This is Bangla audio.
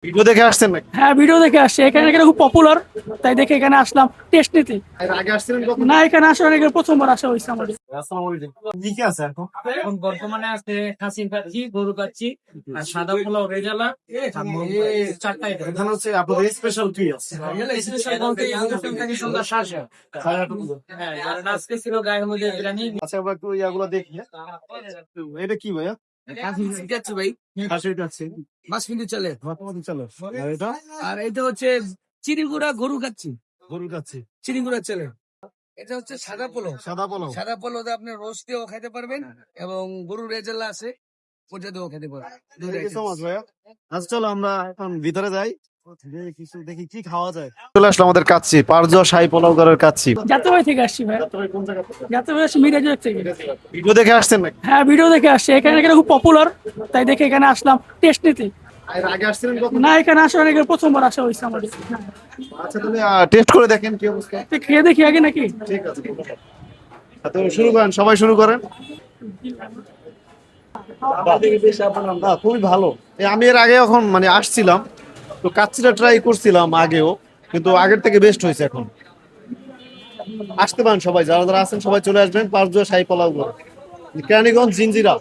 ভিডিও দেখে আসছেন নাকি? হ্যাঁ, ভিডিও দেখে আসছে। এখানে এখানে খুব পপুলার, তাই দেখে এখানে আসলাম টেস্ট নিতে। এর আগে আসছিলেন কখন? না, এখানে আসলে অনেক প্রথমবার আসা হয়েছে আমাদের। আসসালামু আলাইকুম। কি কি আছে এখন? এখন বর্তমানে আছে খাসি খাচ্ছি, গরু খাচ্ছি, আর সাদা পোলাও রেজালা, চারটা item। এখানে হচ্ছে আপনাদের স্পেশাল কি আছে? স্পেশাল বলতে ইউনিফর্ম থেকে সন্ধ্যা 7:30। হ্যাঁ, আর আজকে ছিল গায়ের মধ্যে বিরিয়ানি। আচ্ছা আমরা একটু ইয়াগুলো দেখি। এটা কি ভাইয়া? খাচ্ছি ভাই, খাসিটা আছে। বাসন্তী চালে। বাসমতি চাল। আর এটা আর এটা হচ্ছে চিড়িগুড়া গরু খাচ্ছি, গরুর কাছে। চিড়িগুড়া চালে। এটা হচ্ছে সাদা পোলাও। সাদা পোলাও। সাদা পোলাওতে আপনি রোস্ট দিয়েও খাইতে পারবেন এবং গরুর রেজালা আছে ওটা দিয়েও খেতে পারবেন। Thank you so much ভাইয়া। আচ্ছা চলো আমরা এখন ভিতরে যাই। কিছু দেখি কি খাওয়া যায়। চলে আসলো আমাদের কাচ্চি, পারজ শাহী পোলাও ঘরের কাচ্চি। যাত্রাবাড়ি থেকে আসছি ভাই। যাত্রাবাড়ি আসছি মিরাজের থেকে। ভিডিও দেখে আসছেন নাকি? হ্যাঁ, ভিডিও দেখে আসছে। এখানে এখানে খুব পপুলার, তাই দেখে এখানে আসলাম টেস্ট নিতে। এর আগে আসছিলেন কখন? না, এখানে আসলে অনেক প্রথমবার আসা হয়েছে আমাদের। আচ্ছা তুমি টেস্ট করে দেখেন কি অবস্থা। তো খেয়ে দেখি আগে নাকি। ঠিক আছে। তো শুরু করেন, সবাই শুরু করেন। না, খুবই ভালো। আমি এর আগে এখন মানে আসছিলাম, তো কাচ্চিটা ট্রাই করছিলাম আগেও, কিন্তু আগের থেকে বেস্ট হয়েছে এখন। আসতে পারেন সবাই, যারা যারা আছেন সবাই চলে আসবেন পাঁচজোড়া শাহী পোলাও করে। কেরানীগঞ্জ জিঞ্জিরা।